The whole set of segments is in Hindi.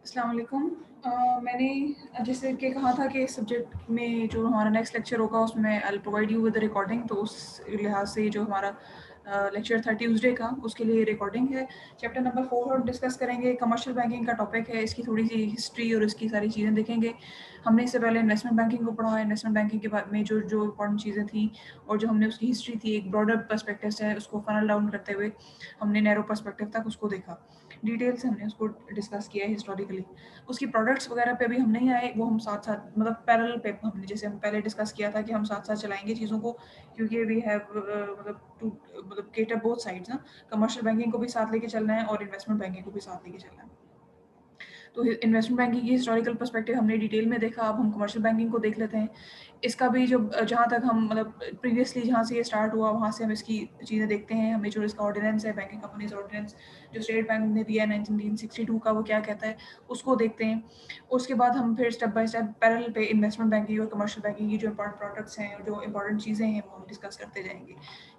अस्सलाम वालेकुम। मैंने जैसे कि कहा था कि इस सब्जेक्ट में जो हमारा नेक्स्ट लेक्चर होगा उसमें I will provide you with the recording, तो उस लिहाज से जो हमारा लेक्चर था ट्यूसडे का उसके लिए रिकॉर्डिंग है। चैप्टर नंबर 4 हम डिस्कस करेंगे। कमर्शियल बैंकिंग का टॉपिक है, इसकी थोड़ी सी हिस्ट्री और इसकी सारी चीज़ें देखेंगे। हमने इससे पहले इन्वेस्टमेंट बैंकिंग को पढ़ा है। इन्वेस्टमेंट बैंकिंग के बारे में जो जो इंपॉर्टेंट चीज़ें थी और जो हमने उसकी हिस्ट्री थी एक ब्रॉडर पर्सपेक्टिव से उसको फनल डाउन करते हुए हमने नैरो पर्सपेक्टिव तक उसको देखा। डिटेल से हमने उसको डिस्कस किया है हिस्टोरिकली। उसकी प्रोडक्ट्स वगैरह पे भी हम नहीं आए, वो हम साथ-साथ मतलब पैरेलल पे हमने जैसे हम पहले डिस्कस किया था कि हम साथ-साथ चलाएँगे चीज़ों को, क्योंकि वी हैव मतलब टू मतलब कैटर बोथ साइड्स ना, कमर्शियल बैंकिंग को भी साथ लेके चलना है और इन्वेस्टमेंट बैंकिंग को भी साथ लेके चलना है। तो इन्वेस्टमेंट बैंकिंग की हिस्टोरिकल पर्सपेक्टिव हमने डिटेल में देखा, अब हम कमर्शियल बैंकिंग को देख लेते हैं। इसका भी जो जहाँ तक हम मतलब प्रीवियसली जहाँ से ये स्टार्ट हुआ वहाँ से हम इसकी चीज़ें देखते हैं। हमें जो इसका ऑर्डिनेंस है, बैंकिंग कंपनीज़ ऑर्डिनेंस जो स्टेट बैंक ने दिया है 1962 का, वो क्या कहता है, उसको देखते हैं। उसके बाद हम फिर स्टेप बाय स्टेप पैरेलल पे इन्वेस्टमेंट बैंकिंग और कमर्शियल बैंकिंग की जो इम्पोर्टेंट प्रोडक्ट्स हैं और जो इम्पोर्टेंट चीज़ें हैं वो हम डिस्कस करते जाएँगे।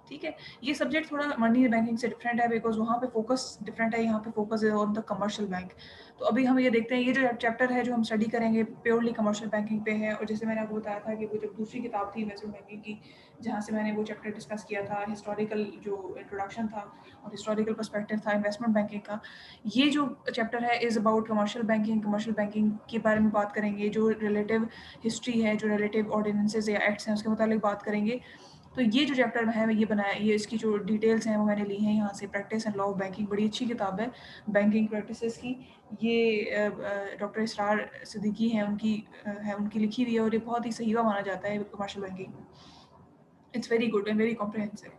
ठीक है? ये सब्जेक्ट थोड़ा मनी बैंकिंग से डिफरेंट है बिकॉज़ वहाँ पे फोकस डिफरेंट है, यहाँ पे focus is on the commercial bank. तो अभी हम ये देखते हैं, ये जो चैप्टर है जो हम स्टडी करेंगे प्योरली कमर्शियल बैंकिंग पे है। और जैसे मैंने आपको बताया था कि वो जब दूसरी किताब थी इन्वेस्टमेंट बैंकिंग की, जहाँ से मैंने वो चैप्टर डिस्कस किया था, हिस्टोरिकल जो इंट्रोडक्शन था और हिस्टोरिकल पर्सपेक्टिव था इन्वेस्टमेंट बैंकिंग का, ये जो चैप्टर है is about commercial banking. Commercial banking के बारे में बात करेंगे, जो रिलेटिव हिस्ट्री है, जो रिलेटिव ऑर्डिनेंसेस या एक्ट्स हैं उसके मुताबिक बात करेंगे। तो ये जो चैप्टर है ये बनाया, ये इसकी जो डिटेल्स हैं वो मैंने ली हैं यहाँ से, practice and law of banking, बड़ी अच्छी किताब है बैंकिंग प्रैक्टिसेस की। ये डॉक्टर इसरार सिद्दीकी हैं, उनकी है, उनकी लिखी हुई है और ये बहुत ही सहीवा माना जाता है कमर्शियल बैंकिंग में। It's very good and very comprehensive.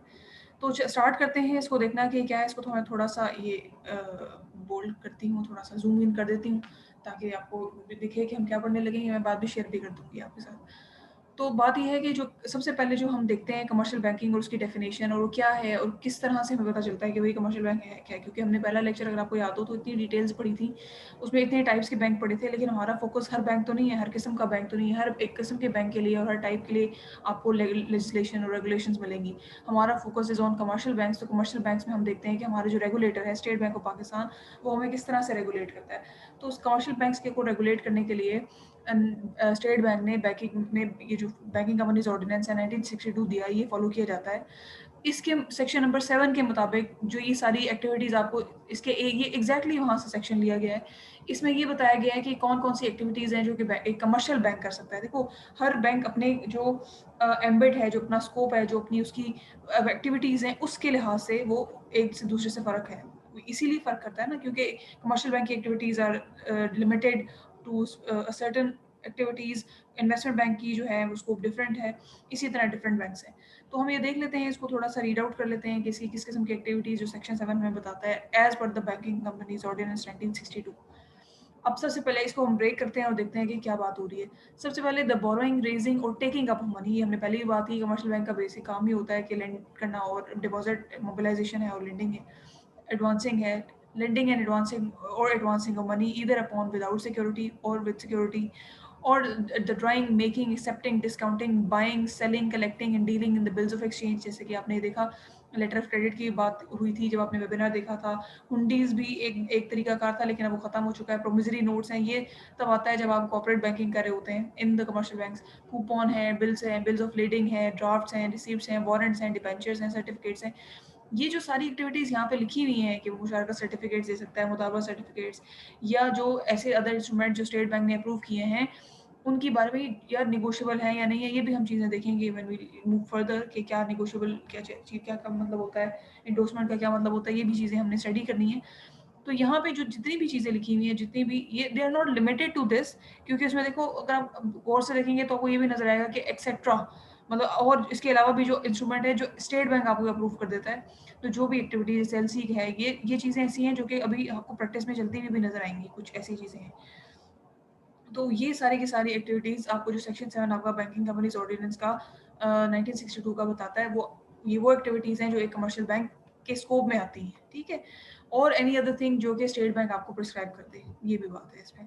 तो स्टार्ट करते हैं इसको देखना कि क्या है। इसको थोड़ा थोड़ा सा ये बोल्ड करती हूँ, थोड़ा सा जूम इन कर देती हूँ ताकि आपको भी दिखे कि हम क्या पढ़ने लगे हैं। मैं बाद भी शेयर भी कर दूँगी आपके साथ। तो बात ये है कि जो सबसे पहले जो हम देखते हैं कमर्शियल बैंकिंग और उसकी डेफिनेशन और वो क्या है और किस तरह से हमें पता चलता है कि वही कमर्शियल बैंक है क्या है। क्योंकि हमने पहला लेक्चर अगर आपको याद हो तो इतनी डिटेल्स पढ़ी थी, उसमें इतने टाइप्स के बैंक पढ़े थे, लेकिन हमारा फोकस हर बैंक तो नहीं है, हर किस्म का बैंक तो नहीं है। हर एक किस्म के बैंक के लिए और हर टाइप के लिए आपको लेजिस्लेशन और रेगुलेशंस मिलेंगी। हमारा focus is on commercial banks. तो कमर्शियल बैंक्स में हम देखते हैं कि हमारे जो रेगुलेटर है स्टेट बैंक ऑफ पाकिस्तान, वो हमें किस तरह से रेगुलेट करता है। तो उस कमर्शियल बैंक्स के को रेगुलेट करने के लिए स्टेट बैंक ने बैंकिंग में ये जो बैंकिंग कंपनीज ऑर्डिनेंस है 1962 दिया, ये फॉलो किया जाता है। इसके सेक्शन नंबर 7 के मुताबिक जो ये सारी एक्टिविटीज़ आपको इसके ये एग्जैक्टली वहाँ से सेक्शन लिया गया है। इसमें ये बताया गया है कि कौन-कौन सी एक्टिविटीज़ हैं जो कि एक कमर्शियल बैंक कर सकता है। देखो, हर बैंक अपने जो एम्बेड है, जो अपना स्कोप है, जो अपनी उसकी एक्टिविटीज़ हैं, उसके लिहाज से वो एक से दूसरे से फ़र्क है। इसीलिए फ़र्क करता है ना, क्योंकि कमर्शियल बैंक की activities are limited to certain activities. Investment bank की जो है वो स्कोप डिफरेंट है। इसी तरह डिफरेंट बैंक्स हैं। तो हम ये देख लेते हैं, इसको थोड़ा सा रीड आउट कर लेते हैं कि इसकी किस किस्म की एक्टिविटीज़ जो सेक्शन 7 में बताता है as per the banking companies ordinance 1962। अब सबसे पहले इसको हम ब्रेक करते हैं और देखते हैं कि क्या बात हो रही है। सबसे पहले द बोरोइंग, रेजिंग और टेकिंग अप मनी, ये हमने पहले ही बात की। कमर्शियल बैंक का बेसिक काम ही होता है कि लेंड करना और डिपॉजिट मोबिलाइजेशन है और लेंडिंग है, एडवांसिंग है। लेंडिंग एंड एडवांसिंग और advancing of money either upon without security और विद सिक्योरिटी, और the drawing, making, accepting, discounting, buying, selling, collecting and dealing in the bills of exchange. जैसे कि आपने देखा लेटर ऑफ क्रेडिट की बात हुई थी जब आपने वेबिनार देखा था। हुंडीज़ भी एक एक तरीका कार था, लेकिन अब वो खत्म हो चुका है। प्रोमिसरी नोट्स हैं, ये तब आता है जब आप कॉर्पोरेट बैंकिंग कर रहे होते हैं in the commercial banks. Coupon है, बिल्स हैं, बिल्स ऑफ लीडिंग है, ड्राफ्ट्स हैं, रिसीप्ट्स हैं, वारंट्स हैं, डिबेंचर्स हैं, सर्टिफिकेट्स हैं। ये जो सारी एक्टिविटीज़ यहाँ पे लिखी हुई हैं कि वो मुशारका सर्टिफिकेट्स दे सकता है, मुतालबा सर्टिफिकेट्स या जो ऐसे अदर इंस्ट्रूमेंट जो स्टेट बैंक ने अप्रूव किए हैं, उनकी बारे में या नेगोशिएबल है या नहीं है, ये भी हम चीज़ें देखेंगे व्हेन वी मूव फर्दर कि क्या नेगोशिएबल, क्या चीज़, क्या का मतलब होता है, एंडोर्समेंट का क्या मतलब होता है, ये भी चीज़ें हमने स्टडी करनी है। तो यहाँ पे जो जितनी भी चीज़ें लिखी हुई हैं, जितनी भी ये they are not limited to this, क्योंकि इसमें देखो अगर आप गौर से देखेंगे तो आपको ये भी नज़र आएगा कि एक्सेट्रा, मतलब और इसके अलावा भी जो इंस्ट्रूमेंट है जो स्टेट बैंक आपको अप्रूव कर देता है। तो जो भी एक्टिविटीज़ एलसी है, ये चीज़ें ऐसी हैं जो कि अभी आपको प्रैक्टिस में चलती हुई भी नज़र आएँगी, कुछ ऐसी चीज़ें हैं। तो ये सारी की सारी एक्टिविटीज़ आपको जो सेक्शन 7 आपका बैंकिंग कंपनीज़ ऑर्डिनेंस का 1962 का बताता है, वो एक्टिविटीज़ हैं जो एक कमर्शियल बैंक के स्कोप में आती हैं, ठीक है? और एनी अदर थिंग जो कि स्टेट बैंक आपको प्रिस्क्राइब कर दे, ये भी बात है इसमें।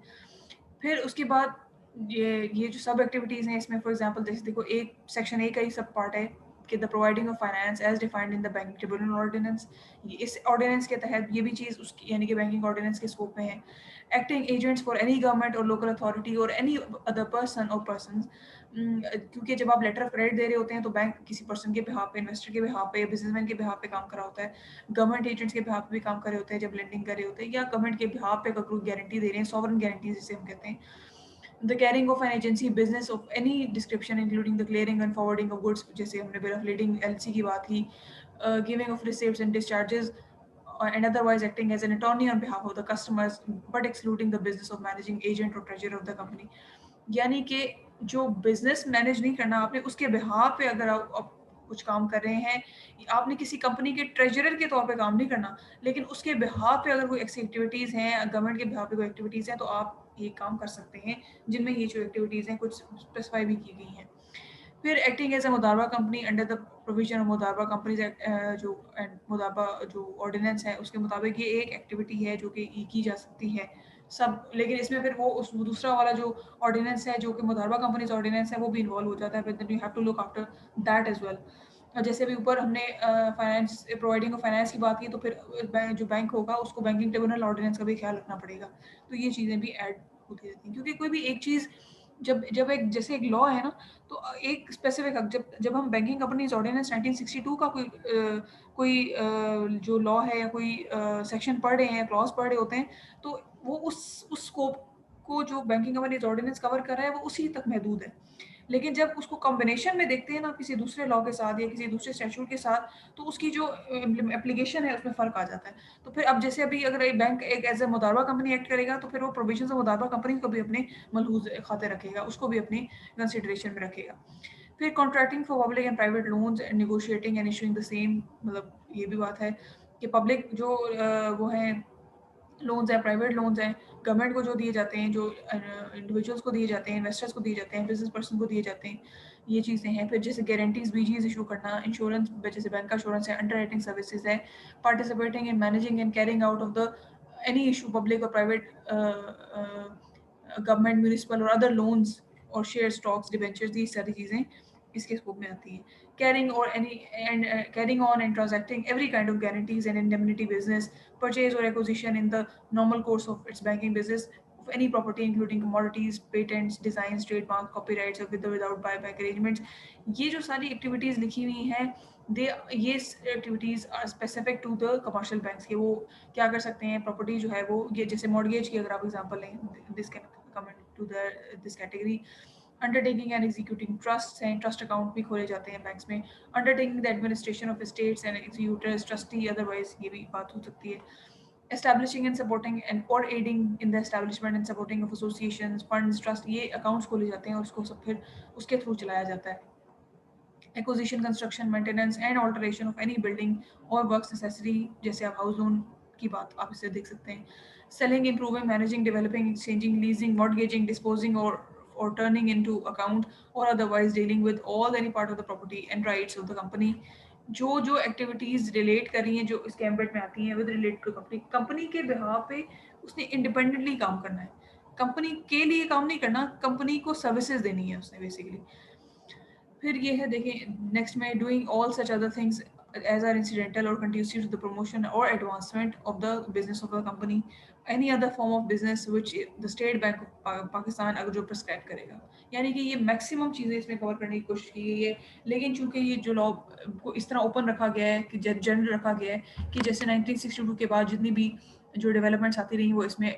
फिर उसके बाद ये जो सब एक्टिविटीज़ हैं इसमें फॉर एग्ज़ाम्पल जैसे देखो एक सेक्शन ए का ही सब पार्ट है कि the providing of finance as defined in the banking tribunal ordinance, इस ऑर्डिनेंस के तहत ये भी चीज़ उसकी यानी कि बैंकिंग ऑर्डिनेंस के स्कोप में है। Acting agents for any government और लोकल अथॉरिटी और एनी अदर पर्सन और पर्सन, क्योंकि जब आप लेटर ऑफ क्रेडिट दे रहे होते हैं तो बैंक किसी पर्सन के बिहाफ पे, इन्वेस्टर के बिहाफ पे, बिजनेसमैन के बिहाफ पे काम कर रहा होता है, गवर्नमेंट एजेंट्स के बिहाफ पे भी काम कर रहे होते हैं जब लेंडिंग कर रहे होते हैं, या गवर्नमेंट के बिहाफ पे अगर कोई गारंटी दे रहे हैं, सॉवरेन गारंटी जिसे हम कहते हैं। The carrying of an agency business of any description including the clearing and forwarding of goods, जैसे हमने bill of lading LC की बात की, giving of receipts and discharges, and otherwise acting as an attorney on behalf of the customers but excluding the business of managing agent or treasurer of the company। यानी कि जो बिजनेस मैनेज नहीं करना आपने, उसके बिहाफ पे अगर आप कुछ काम कर रहे हैं, आपने किसी कंपनी के ट्रेजरर के तौर पे काम नहीं करना, लेकिन उसके बिहाफ पे अगर कोई ऐसी एक्टिविटीज़ हैं, गवर्नमेंट के बिहाफ पे कोई एक्टिविटीज़ हैं, तो आप ये काम कर सकते हैं जिनमें ये जो एक्टिविटीज़ हैं कुछ स्पेसिफाई भी की गई हैं। फिर acting as a Mudaraba company under the provision of Mudaraba companies act, जो मुदारबा जो ऑर्डिनेंस है उसके मुताबिक ये एक एक्टिविटी है जो कि की जा सकती है सब, लेकिन इसमें फिर वो उस दूसरा वाला जो ऑर्डिनेंस है जो कि मुदारबा कंपनीज ऑर्डिनेंस है वो भी इन्वॉल्व हो जाता है, फिर you have to look after that as well. और जैसे भी ऊपर हमने फाइनेंस प्रोवाइडिंग ऑफ फाइनेंस की बात की, तो फिर जो बैंक होगा उसको बैंकिंग ट्रिब्यूनल ऑर्डिनेंस का भी ख्याल रखना पड़ेगा। तो ये चीज़ें भी ऐड होती रहती हैं, क्योंकि कोई भी एक चीज़ जब जब एक जैसे एक लॉ है ना, तो एक स्पेसिफिक जब जब हम बैंकिंग कंपनीज ऑर्डिनेंस 1962 का कोई जो लॉ है या कोई सेक्शन पढ़ रहे हैं, क्लॉज पढ़ रहे होते हैं, तो वो उस स्कोप को जो बैंकिंग कंपनीज ऑर्डिनेंस कवर कर रहा है वो उसी तक महदूद है। लेकिन जब उसको कॉम्बिनेशन में देखते हैं ना किसी दूसरे लॉ के साथ या किसी दूसरे स्टैट्यूट के साथ, तो उसकी जो एप्लीकेशन है उसमें फ़र्क आ जाता है। तो फिर अब जैसे अभी अगर एक बैंक एक एज ए मुदारबा कंपनी एक्ट करेगा, तो फिर वो प्रोविजंस ऑफ मुदारबा कंपनी को भी अपने मलहूज़ खाते रखेगा, उसको भी अपनी कंसिडरेशन में रखेगा। फिर contracting for public and private loans and negotiating and issuing the same, मतलब ये भी बात है कि पब्लिक जो वो हैं लोन्स हैं, प्राइवेट लोन्स हैं, गवर्नमेंट को जो दिए जाते हैं, जो इंडिविजुअल्स को दिए जाते हैं, इन्वेस्टर्स को दिए जाते हैं, बिजनेस पर्सन को दिए जाते हैं, ये चीज़ें हैं। फिर जैसे गारंटीज बीजीज इशू करना, इंश्योरेंस जैसे बैंक का इंश्योरेंस है, अंडर राइटिंग सर्विसेज है, participating in managing and carrying out of the any issue public और प्राइवेट गवर्नमेंट म्यूनिसिपल और अदर लोन्स और शेयर स्टॉक्स डिबेंचर्स, ये सारी चीज़ें इसके स्कोप में आती हैं। Carrying on and transacting every kind of guarantees and indemnity business, purchase or acquisition in the normal course of its banking business of any property including commodities, patents, designs, trademark, copyrights or with or without buyback arrangements। ये जो सारी एक्टिविटीज़ लिखी हुई हैं, दे ये activities are specific to the commercial banks के। वो क्या कर सकते हैं, प्रॉपर्टी जो है वो ये जैसे मॉर्गेज की अगर आप एग्जांपल लें, this can come into this category. Undertaking and executing trust हैं, ट्रस्ट अकाउंट भी खोले जाते हैं बैंक्स में। Undertaking the administration of states and executors trustee, otherwise ये भी बात हो सकती है। एस्टैब्लिशिंग एंड सपोर्टिंग एंड और adding in the establishment and supporting of associations, funds, trust, ये अकाउंट्स खोले जाते हैं और उसको सब फिर उसके थ्रू चलाया जाता है। Acquisition, construction, maintenance and alteration of any building और वर्क्स नेसेसरी, जैसे आप हाउस लोन की बात आप इसे देख सकते हैं। Selling, improving, managing, developing, exchanging, leasing, mortgaging, disposing or turning into account or otherwise dealing with all any part of the property and rights of the company। जो एक्टिविटीज रिलेट कर रही हैं जो इसके एम्बेड में आती हैं with relate to company, company के बिहाफ पे उसने इंडिपेंडेंटली काम करना है, कंपनी के लिए काम नहीं करना, कंपनी को सर्विसेज देनी है उसने बेसिकली। फिर ये है देखिए नेक्स्ट में doing all such other things as are incidental or conducive to the promotion or advancement of the business of the company, any other form of business which the State Bank of Pakistan अगर जो प्रिस्क्राइब करेगा। यानी कि ये मैक्सिमम चीज़ें इसमें कवर करने की कोशिश की गई है, लेकिन चूंकि ये जो लॉ को इस तरह ओपन रखा गया है कि जनरल रखा गया है कि जैसे 1962 के बाद जितनी भी जो डेवलपमेंट्स आती रही वो इसमें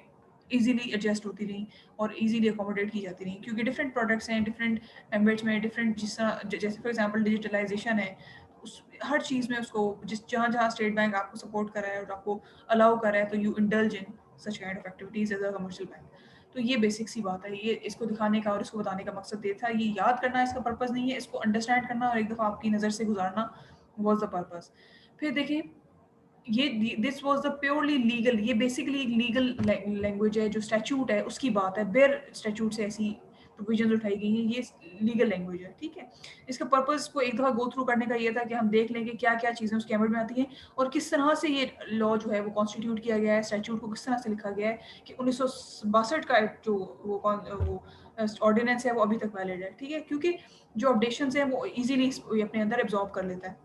इजीली एडजस्ट होती रही और इजीली अकोमोडेट की जाती रही, क्योंकि डिफरेंट प्रोडक्ट्स हैं, डिफरेंट एम्बेड्स में डिफरेंट, जिस तरह जैसे फॉर एग्जांपल डिजिटलाइजेशन है, उस हर चीज़ में उसको जिस जहाँ जहाँ स्टेट बैंक आपको सपोर्ट कर रहा है और आपको अलाउ कर रहा है, तो you indulge in such kind of activities as a commercial bank. तो ये बेसिक सी बात है, ये इसको दिखाने का और इसको बताने का मकसद ये था, ये याद करना इसका पर्पज़ नहीं है, इसको अंडरस्टैंड करना और एक दफ़ा आपकी नज़र से गुजारना वॉज द पर्पज़। फिर देखिए ये this was the purely legal, ये बेसिकली लीगल लैंग्वेज है, जो स्टैट्यूट है उसकी बात है, बेयर स्टैट्यूट से ऐसी प्रोविजंस उठाई गई हैं, ये लीगल लैंग्वेज है, ठीक है? इसका पर्पस को एक दफ़ा गो थ्रू करने का ये था कि हम देख लें कि क्या-क्या चीज़ें उसके एमेंड में आती हैं और किस तरह से ये लॉ जो है वो कॉन्स्टिट्यूट किया गया है, स्टैट्यूट को किस तरह से लिखा गया है कि 1962 का एक जो ऑर्डिनेंस है वो अभी तक वैलिड है, ठीक है? क्योंकि जो अपडेशंस हैं वो ईज़िली अपने अंदर एब्ज़ॉर्ब कर लेता है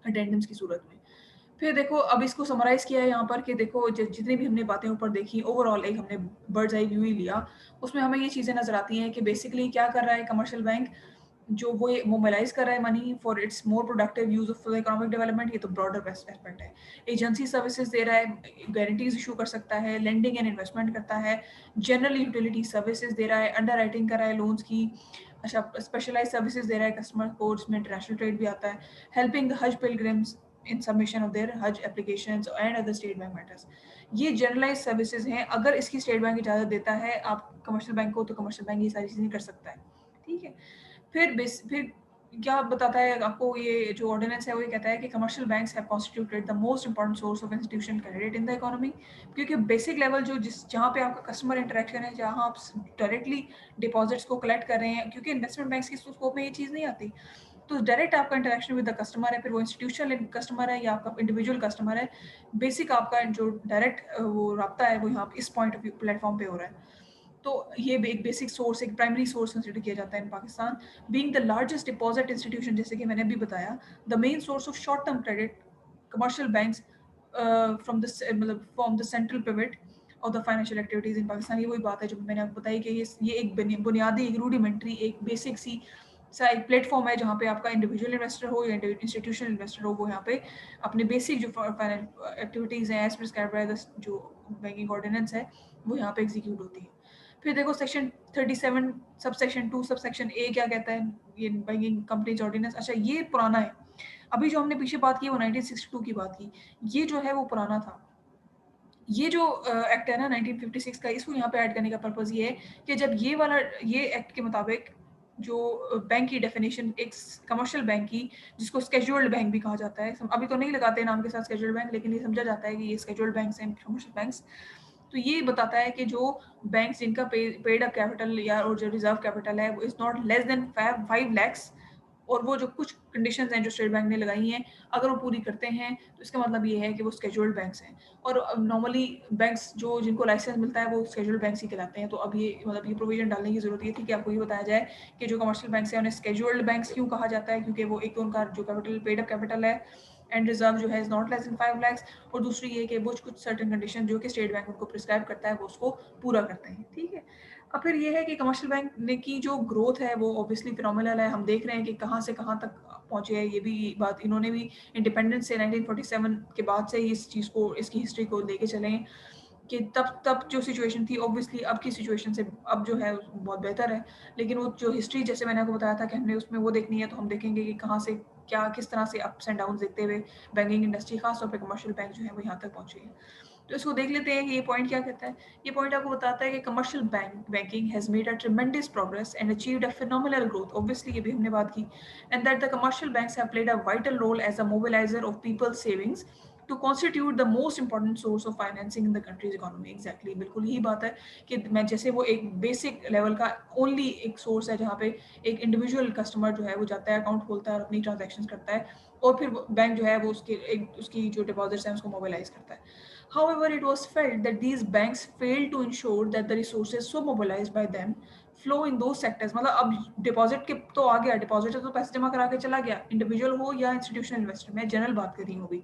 अटेंडेंस की सूरत में। फिर देखो अब इसको समराइज़ किया है यहाँ पर कि देखो जितनी भी हमने बातें ऊपर देखी ओवरऑल एक हमने बर्ड्स आई व्यू ही लिया। उसमें हमें ये चीज़ें नज़र आती हैं कि बेसिकली क्या कर रहा है कमर्शियल बैंक जो वो ये मोबिलाइज़ कर रहा है money for it's more productive use of economic development, ये तो ब्रॉडर एस्पेक्ट है। एजेंसी सर्विसेज़ दे रहा है, गारंटीज़ इश्यू कर सकता है, लेंडिंग एंड इन्वेस्टमेंट करता है, जनरल यूटिलिटी सर्विसेज़ दे रहा है, अंडरराइटिंग कर रहा है लोन्स की। अच्छा, स्पेशलाइज़्ड सर्विसेज़ दे रहा है कस्टमर को, जिसमें इंटरनेशनल ट्रेड भी आता है, helping the Hajj pilgrims in submission of their Hajj applications and other state bank matters. ये जनरलाइज्ड सर्विसेज हैं, अगर इसकी स्टेट बैंक इजाज़त देता है आप कमर्शियल बैंक को, तो कमर्शियल बैंक ये सारी चीज़ें कर सकता है, ठीक है? फिर क्या बताता है आपको ये जो ऑर्डिनेंस है वो ये कहता है कि commercial banks have constituted the most important source of institutional credit in the economy, क्योंकि बेसिक लेवल जो जिस जहाँ पे आपका कस्टमर इंटरेक्शन है, जहाँ आप डायरेक्टली डिपॉजिट्स को कलेक्ट कर रहे हैं, क्योंकि इन्वेस्टमेंट बैंक्स की स्कोप में ये चीज़ नहीं आती। तो डायरेक्ट आपका इंटरेक्शन विद द कस्टमर है, फिर वो इंस्टीट्यूशनल कस्टमर है या आपका इंडिविजुअल कस्टमर है। बेसिक आपका जो डायरेक्ट वो राब्ता है वो यहाँ इस पॉइंट ऑफ व्यू प्लेटफॉर्म पे हो रहा है। तो ये एक बेसिक सोर्स, एक प्राइमरी सोर्स कंसिडर किया जाता है in Pakistan. Being the largest deposit institution, जैसे कि मैंने अभी बताया, the main source of short term credit, commercial banks from the मतलब from the central pivot of the financial activities in Pakistan. ये वही बात है जो मैंने आपको बताई कि ये एक बुनियादी, एक रूडिमेंट्री, एक बेसिक सा एक प्लेटफॉर्म है जहाँ पे आपका इंडिविजुअल इन्वेस्टर हो या इंस्टीट्यूशनल इन्वेस्टर हो, वो यहाँ पे अपने बेसिक जो फाइनेंशियल एक्टिविटीज़ हैं एज प्रिस्क्राइब्ड बाय द जो बैंकिंग ऑर्डिनेंस है वो यहाँ पे एग्जीक्यूट होती है। फिर देखो section 37 sub section 2 sub section A क्या कहता है, ये बैंकिंग कंपनीज ऑर्डिनेंस। अच्छा, ये पुराना है, अभी जो हमने पीछे बात की वो 1962 की बात की, ये जो है वो पुराना था। ये जो एक्ट है ना 1956 का, इसको यहाँ पे ऐड करने का पर्पज़ ये है कि जब ये वाला ये एक्ट के मुताबिक जो बैंक की डेफिनेशन एक कमर्शियल बैंक की, जिसको स्केड्यूल्ड बैंक भी कहा जाता है, अभी तो नहीं लगाते नाम के साथ स्केड्यूल्ड बैंक, लेकिन ये समझा जाता है कि ये स्केड्यूल्ड बैंक्स हैं, कमर्शियल बैंक्स। तो ये बताता है कि जो बैंक्स जिनका पेड अप कैपिटल या और जो रिजर्व कैपिटल है वो is not less than 5 lakhs, और वो जो कुछ कंडीशंस हैं जो स्टेट बैंक ने लगाई हैं, अगर वो पूरी करते हैं तो इसका मतलब ये है कि वो स्केड्यूल्ड बैंक्स हैं। और नॉर्मली बैंक्स जो जिनको लाइसेंस मिलता है वो स्केड्यूल्ड बैंक्स ही कहलाते हैं। तो अब ये मतलब ये प्रोविजन डालने की ज़रूरत ये थी कि आपको ये बताया जाए कि जो कमर्शियल बैंक्स हैं उन्हें स्केड्यूल्ड बैंक्स क्यों कहा जाता है, क्योंकि वो एक तो उनका जो कैपिटल पेड अप कैपिटल है एंड रिजर्व जो है is not less than 5 lakhs, और दूसरी ये कि वो कुछ सर्टेन कंडीशन जो कि स्टेट बैंक उनको प्रिस्क्राइब करता है वो उसको पूरा करते हैं, ठीक है? अब फिर ये है कि कमर्शियल बैंक ने की जो ग्रोथ है वो ऑब्वियसली फिनोमिनल है। हम देख रहे हैं कि कहाँ से कहाँ तक पहुँचे हैं। ये भी बात इन्होंने भी इंडिपेंडेंस से 1947 के बाद से ही इस चीज़ को, इसकी हिस्ट्री को लेके चले हैं कि तब तब जो सिचुएशन थी ऑब्वियसली अब की सिचुएशन से अब जो है बहुत बेहतर है। लेकिन वो जो हिस्ट्री जैसे मैंने आपको बताया था कि हमने उसमें वो देखनी है, तो हम देखेंगे कि कहाँ से क्या किस तरह से अप्स एंड डाउन्स देखते हुए बैंकिंग इंडस्ट्री खास तौर पे कमर्शियल बैंक जो है वो यहाँ तक पहुँची है। तो इसको देख लेते हैं कि ये पॉइंट क्या कहता है। ये पॉइंट आपको बताता है कि commercial banking has made a tremendous progress and achieved a phenomenal growth, obviously ये भी हमने बात की, and that the commercial banks have played a vital role as a mobilizer of people's savings to constitute the most important source of financing in the country's economy. Exactly, बिल्कुल यही बात है कि मैं जैसे वो एक बेसिक लेवल का ओनली एक सोर्स है जहाँ पे एक इंडिविजुअल कस्टमर जो है वो जाता है, अकाउंट खोलता है और अपनी ट्रांजेक्शन करता है, और फिर बैंक जो है वो उसकी जो डिपॉजिट्स हैं उसको मोबिलाइज करता है। However, it was felt that these banks failed to ensure that the resources so mobilized by them flow in those sectors। मतलब अब डिपॉजिट के तो आ गया, डिपॉजिटर तो पैसे जमा करा के चला गया, इंडिविजुअल हो या इंस्टीट्यूशनल इन्वेस्टर, मैं जनरल बात कर रही हूँ अभी।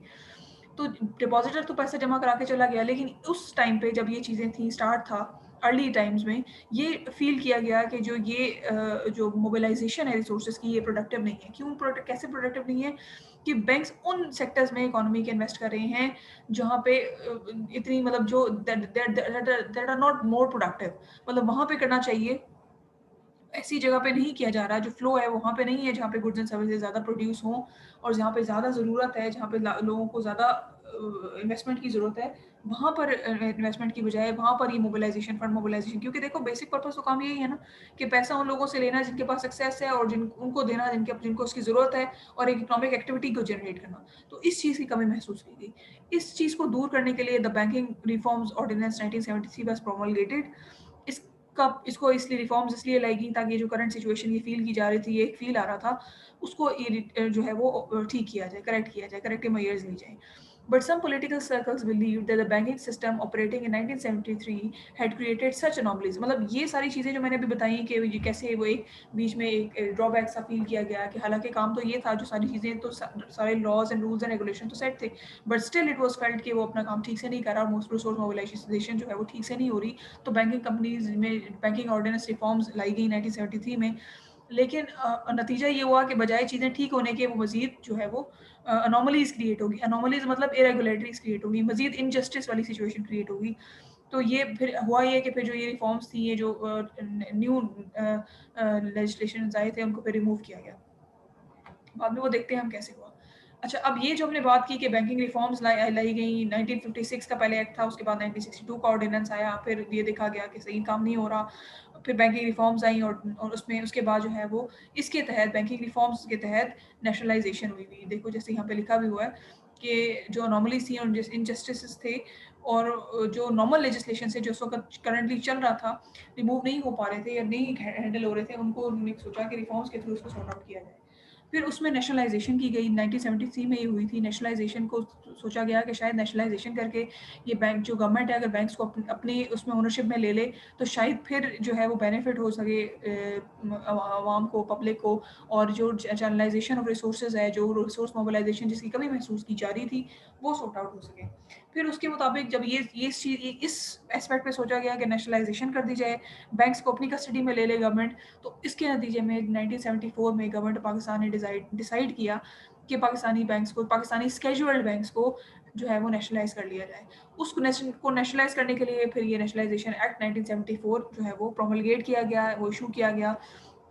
तो डिपॉजिटर तो पैसे जमा करा के चला गया, लेकिन उस टाइम पे जब ये चीज़ें थी, स्टार्ट था अर्ली टाइम्स में, ये फील किया गया कि जो ये जो मोबिलाइजेशन है रिसोर्सेज की, ये प्रोडक्टिव नहीं है। क्यों कैसे प्रोडक्टिव नहीं है? कि बैंक्स उन सेक्टर्स में इकोनॉमी के इन्वेस्ट कर रहे हैं जहाँ पे इतनी मतलब जो that are not more productive, मतलब वहाँ पे करना चाहिए, ऐसी जगह पे नहीं किया जा रहा। जो फ्लो है वहाँ पे नहीं है जहाँ पे गुड्स एंड सर्विसेज ज़्यादा प्रोड्यूस हों और जहाँ पे ज़्यादा ज़रूरत है, जहाँ पे लोगों को ज़्यादा इन्वेस्टमेंट की ज़रूरत है, वहाँ पर इन्वेस्टमेंट की बजाय वहाँ पर ये मोबिलाइजेशन, फंड मोबिलाइजेशन, क्योंकि देखो बेसिक पर्पस तो काम यही है ना कि पैसा उन लोगों से लेना जिनके पास सक्सेस है और उनको देना जिनको उसकी ज़रूरत है, और एक इकोनॉमिक एक्टिविटी को जनरेट करना। तो इस चीज़ की कमी महसूस की गई। इस चीज़ को दूर करने के लिए the banking reforms ordinance 1973 was promulgated. इस कब इसको इसलिए रिफॉर्म्स इसलिए लाई गई ताकि जो करंट सिचुएशन ये फ़ील की जा रही थी, ये एक फ़ील आ रहा था, उसको जो है वो ठीक किया जाए, करेक्ट किया जाए, करेक्टिव मेजर्स ली जाएँ। But some political circles believed that the banking system operating in 1973 had created such anomalies. मतलब ये सारी चीज़ें जो मैंने अभी बताई कि ये कैसे वो एक बीच में एक ड्रॉबैक सा फ़ील किया गया कि हालाँकि काम तो ये था, जो सारी चीज़ें तो सारे laws and rules and regulation तो सेट थे, but still it was felt कि वो अपना काम ठीक से नहीं कर रहा, मोस्ट रिसोर्स मोबिलाइजेशन जो है वो ठीक से नहीं हो रही। तो बैंकिंग कंपनीज़ में बैंकिंग ऑर्डिनेंस रिफॉर्म्स लाई गई 1973 में। लेकिन नतीजा ये हुआ कि बजाय चीज़ें ठीक होने के वो मज़ीद जो है वो अनोमलीज़ क्रिएट होगी। अनोमलीज़ मतलब इरेगुलरिटीज़ क्रिएट होगी, मज़ीद इनजस्टिस वाली सिचुएशन क्रिएट होगी। तो ये फिर हुआ ये कि फिर जो ये रिफॉर्म्स थी, ये जो न्यू लेजिस्लेशंस आए थे, उनको फिर रिमूव किया गया। बाद में वो देखते हैं हम कैसे हुआ। अच्छा, अब ये जो हमने बात की कि बैंकिंग रिफॉर्म्स लाई गई, 1956 का पहले एक्ट था, उसके बाद 1962 का ऑर्डिनेंस आया, फिर ये देखा गया कि सही काम नहीं हो रहा, फिर बैंकिंग रिफॉर्म्स आई और उसमें उसके बाद जो है वो इसके तहत बैंकिंग रिफॉर्म्स के तहत नेशनलाइजेशन हुई। देखो जैसे यहाँ पे लिखा भी हुआ है कि जो अनोमलीज़ थी और इनजस्टिसेस थे और जो नॉर्मल लेजिस्लेशन से जो उस वक़्त करंटली चल रहा था, रिमूव नहीं हो पा रहे थे या नहीं हैंडल हो रहे थे, उनको उन्होंने सोचा कि रिफॉर्म्स के थ्रू उसको सॉर्ट आउट किया जाए। फिर उसमें नेशनलाइज़ेशन की गई, 1973 में ये हुई थी। नेशनलाइज़ेशन को सोचा गया कि शायद नेशनलाइज़ेशन करके ये बैंक जो गवर्नमेंट है, अगर बैंक्स को अपनी उसमें ओनरशिप में ले ले, तो शायद फिर जो है वो बेनिफिट हो सके आवाम को, पब्लिक को, और जो चैनलाइजेशन ऑफ रिसोर्सेज है, जो रिसोर्स मोबिलाइजेशन जिसकी कमी महसूस की जा रही थी, वो सॉर्ट आउट हो सके। फिर उसके मुताबिक जब इस एस्पेक्ट पे सोचा गया कि नेशनलाइजेशन कर दी जाए, बैंक्स को अपनी कस्टडी में ले ले गवर्नमेंट, तो इसके नतीजे में 1974 में गवर्नमेंट पाकिस्तान ने डिसाइड किया कि पाकिस्तानी स्केड्यूल्ड बैंक्स को जो है वो नेशनलाइज़ कर लिया जाए। उसको नेशनलाइज़ करने के लिए फिर ये नेशनलाइजेशन एक्ट 1974 जो है वो प्रोमलगेट किया गया, वो इश्यू किया गया,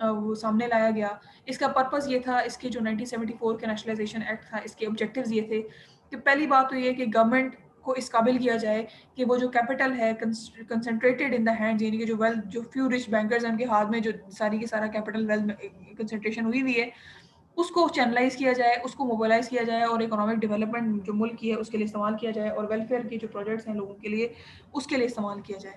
वो सामने लाया गया। इसका पर्पज़ ये था, इसके जो 1974 का नेशनलाइजेशन एक्ट था, इसके ऑब्जेक्टिव्स ये थे कि पहली बात तो ये है कि गवर्नमेंट को इस काबिल किया जाए कि वो जो कैपिटल है कंसंट्रेटेड इन द हैंड्स, यानी कि जो वेल्थ, जो फ्यू रिच बैंकर्स हैं उनके हाथ में जो सारी की सारा कैपिटल वेल्थ कंसंट्रेशन हुई हुई है, उसको चैनलाइज़ किया जाए, उसको मोबिलाइज़ किया जाए और इकोनॉमिक डेवलपमेंट जो मुल्क की है उसके लिए इस्तेमाल किया जाए, और वेलफेयर के जो प्रोजेक्ट्स हैं लोगों के लिए, उसके लिए इस्तेमाल किया जाए।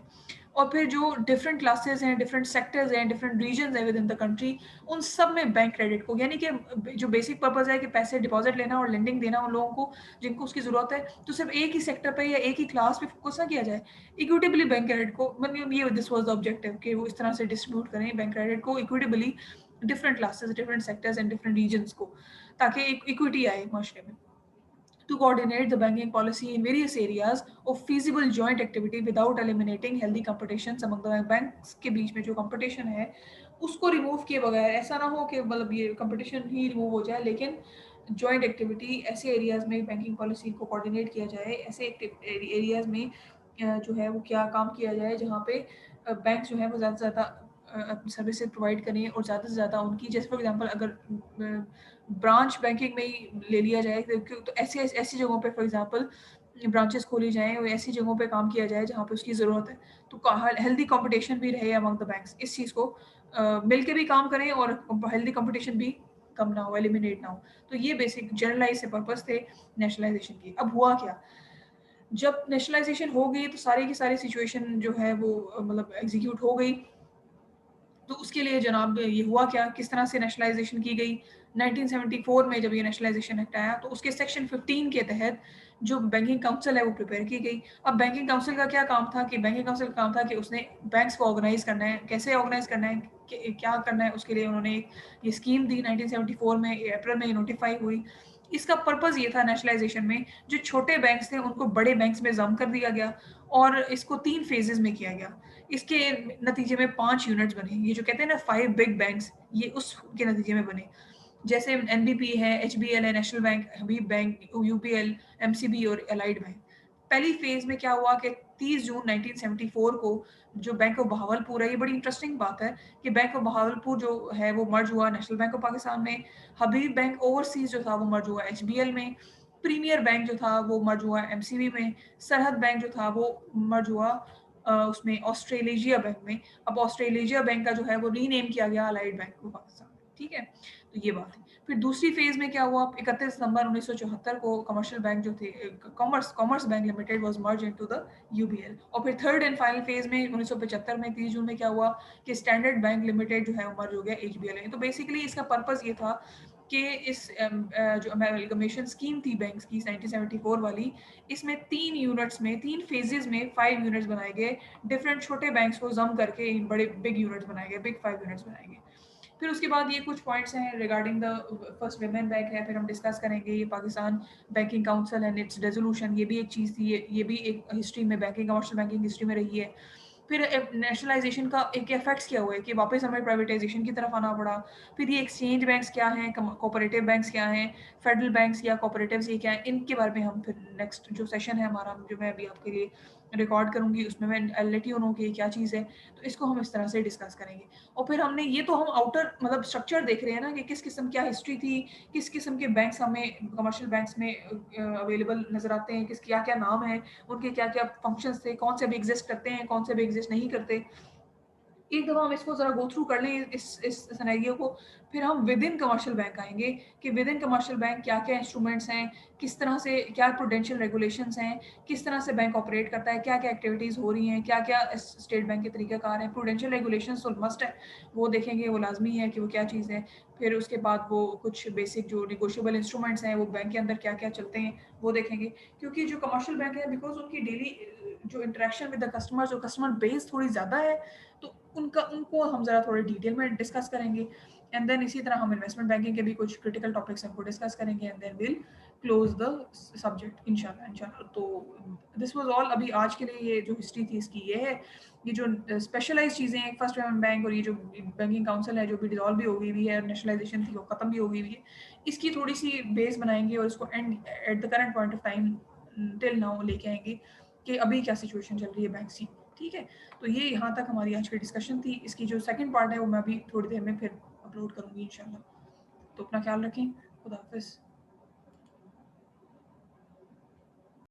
और फिर जो डिफरेंट क्लासेस हैं, डिफरेंट सेक्टर्स हैं, डिफरेंट रीजन्स हैं विद इन द कंट्री, उन सब में बैंक क्रेडिट को, यानी कि जो बेसिक पर्पज़ है कि पैसे डिपॉज़िट लेना और लेंडिंग देना उन लोगों को जिनको उसकी ज़रूरत है, तो सिर्फ़ एक ही सेक्टर पे या एक ही क्लास पे फ़ोकस ना किया जाए। इक्विटेबली बैंक क्रेडिट को, मतलब ये दिस वाज़ द ऑब्जेक्टिव कि वो इस तरह से डिस्ट्रीब्यूट करें बैंक क्रेडिट को equitably, different classes, different sectors and different regions को, ताकि एक इक्विटी आए माशरे में। To coordinate the banking policy in various areas of feasible joint activity without eliminating healthy competitions among the banks के बीच में जो competition है उसको रिमूव किए बगैर, ऐसा ना हो कि मतलब ये competition ही रिमूव हो जाए, लेकिन जॉइंट एक्टिविटी ऐसे एरियाज में बैंकिंग पॉलिसी को कोऑर्डिनेट किया जाए, ऐसे एरियाज में जो है वो क्या काम किया जाए जहाँ पे बैंक जो है वो ज़्यादा से ज़्यादा सर्विसेज प्रोवाइड करें और ज़्यादा से ज़्यादा उनकी, जैसे फॉर एग्जांपल अगर ब्रांच बैंकिंग में ही ले लिया जाए, तो ऐसी ऐसी जगहों पे फॉर एग्जांपल ब्रांचेस खोली जाएँ और ऐसी जगहों पे काम किया जाए जहाँ पे उसकी ज़रूरत है। तो हेल्दी कंपटीशन भी रहे अमंग द बैंक्स, इस चीज़ को मिल के भी काम करें और हेल्दी कंपटीशन भी कम ना हो, एलिमिनेट ना हो। तो ये बेसिक जनरलाइज़ से पर्पज़ थे नेशनलाइज़ेशन के। अब हुआ क्या? जब नेशनलाइज़ेशन हो गई तो सारी की सारी सिचुएशन जो है वो मतलब एग्ज़ीक्यूट हो गई। तो उसके लिए जनाब ये हुआ क्या, किस तरह से नेशनलाइज़ेशन की गई? 1974 में जब ये नेशनलाइज़ेशन एक्ट आया तो उसके सेक्शन 15 के तहत जो बैंकिंग काउंसिल है वो प्रिपेयर की गई। अब बैंकिंग काउंसिल का क्या काम था कि बैंकिंग काउंसिल का काम था कि उसने बैंक्स को ऑर्गेनाइज़ करना है, कैसे ऑर्गेनाइज़ करना है, क्या करना है, उसके लिए उन्होंने ये स्कीम दी 1974 में, अप्रैल में ये नोटिफ़ाई हुई। इसका पर्पज़ ये था नेशनलाइज़ेशन में, जो छोटे बैंक्स थे उनको बड़े बैंक्स में ज़म कर दिया गया और इसको 3 फ़ेज़ेज़ में किया गया। इसके नतीजे में 5 यूनिट्स बने। ये जो कहते हैं ना 5 बिग बैंक्स, ये उसके नतीजे में बने। जैसे एनबीपी है, एचबीएल है, नेशनल बैंक, हबीब बैंक, यूबीएल, एमसीबी और एलाइड बैंक। पहली फ़ेज़ में क्या हुआ कि 30 जून 1974 को जो बैंक ऑफ बहावलपुर है, ये बड़ी इंटरेस्टिंग बात है कि बैंक ऑफ बहावलपुर जो है वो मर्ज हुआ नेशनल बैंक ऑफ पाकिस्तान में। हबीब बैंक ओवरसीज़ जो था वो मर्ज हुआ एचबीएल में। प्रीमियर बैंक जो था वो मर्ज हुआ एमसीबी में। सरहद बैंक जो था वो मर्ज हुआ उसमें ऑस्ट्रेलेशिया बैंक में। अब ऑस्ट्रेलेशिया बैंक का जो है वो रीनेम किया गया अलाइड बैंक ऑफ पाकिस्तान। ठीक है? तो ये बात है। फिर दूसरी फ़ेज़ में क्या हुआ, 31 दिसंबर 1974 को कमर्शियल बैंक जो थे commerce commerce bank limited was merge into the UBL. और फिर थर्ड एंड फाइनल फ़ेज़ में 1975 में 30 जून में क्या हुआ कि स्टैंडर्ड बैंक लिमिटेड जो है वो मर्ज हो गया एचबीएल में। तो बेसिकली इसका पर्पज़ ये था कि इस जो अमेलगमेशन स्कीम थी बैंक्स की 1974 वाली, इसमें 3 यूनिट्स में 3 फ़ेज़ेज़ में 5 यूनिट्स बनाए गए। डिफरेंट छोटे बैंक्स को ज़म करके इन बड़े बिग यूनिट्स बनाए गए, बिग 5 यूनिट्स बनाए गए। फिर उसके बाद ये कुछ पॉइंट्स हैं regarding the first women bank है, फिर हम डिस्कस करेंगे ये Pakistan banking council and it's resolution, ये भी एक चीज़ थी, ये भी एक हिस्ट्री में बैंकिंग कमर्शियल बैंकिंग हिस्ट्री में रही है। फिर नेशनलाइजेशन का एक इफेक्ट्स क्या हुआ है कि वापस हमें प्राइवेटाइजेशन की तरफ आना पड़ा। फिर ये एक्सचेंज बैंक्स क्या हैं, कोऑपरेटिव बैंक्स क्या हैं, फेडरल बैंक्स या कोऑपरेटिव्स ये क्या हैं, इनके बारे में हम फिर नेक्स्ट जो सेशन है हमारा, जो मैं अभी आपके लिए रिकॉर्ड करूँगी, उसमें मैं आई लेट यू नो कि ये क्या चीज़ है। तो इसको हम इस तरह से डिस्कस करेंगे। और फिर हमने ये तो हम आउटर मतलब स्ट्रक्चर देख रहे हैं ना कि किस किस्म क्या हिस्ट्री थी, किस किस्म के बैंक्स हमें कमर्शियल बैंक्स में अवेलेबल नज़र आते हैं, किस क्या-क्या नाम है, उनके क्या-क्या फंक्शंस थे, कौन से अभी एग्ज़िस्ट करते हैं, कौन से अभी एग्ज़िस्ट नहीं करते। एक दफ़ा हम इसको ज़रा गो थ्रू कर लें इस सिनेरियो को, फिर हम विदिन कमर्शियल बैंक आएँगे कि विदिन कमर्शियल बैंक क्या-क्या इंस्ट्रूमेंट्स हैं, किस तरह से क्या प्रूडेंशियल रेगुलेशंस हैं, किस तरह से बैंक ऑपरेट करता है, क्या-क्या एक्टिविटीज़ हो रही हैं, क्या-क्या स्टेट बैंक के तरीक़ाकार हैं। प्रूडेंशियल रेगुलेशंस तो मस्ट है, वो देखेंगे, वो लाज़मी है कि वो क्या चीज़ है। फिर उसके बाद वो कुछ बेसिक जो नेगोशिएबल इंस्ट्रूमेंट्स हैं, वो बैंक के अंदर क्या-क्या चलते हैं, वो देखेंगे। क्योंकि जो कमर्शियल बैंक है बिकॉज़ उनकी डेली जो इंटरेक्शन विद द कस्टमर, जो कस्टमर बेस थोड़ी ज़्यादा है, तो उनको हम ज़रा थोड़े डिटेल में डिस्कस करेंगे। एंड देन इसी तरह हम इन्वेस्टमेंट बैंकिंग के भी कुछ क्रिटिकल टॉपिक्स हैं, उनको डिस्कस करेंगे and then will close the subject इंशाल्लाह इंशाल्लाह। तो दिस वाज़ ऑल। अभी आज के लिए ये जो हिस्ट्री थी इसकी ये है। ये जो स्पेशलाइज़्ड चीज़ें हैं, फर्स्ट पेमेंट बैंक और ये जो बैंकिंग काउंसिल है जो भी डिसॉल्व भी हो गई हुई है और नेशनलाइजेशन थी वो खत्म भी हो गई हुई है, इसकी थोड़ी-सी बेस बनाएँगे और इसको and at the current point of time till now लेके आएँगे कि अभी क्या सिचुएशन चल रही है बैंक्स की। ठीक है? तो ये यहाँ तक हमारी आज की डिस्कशन थी। इसकी जो सेकंड पार्ट है वो मैं अभी थोड़ी देर में फिर अपलोड करूँगी इंशाल्लाह। तो अपना ख्याल रखें। खुदा हाफ़िज़।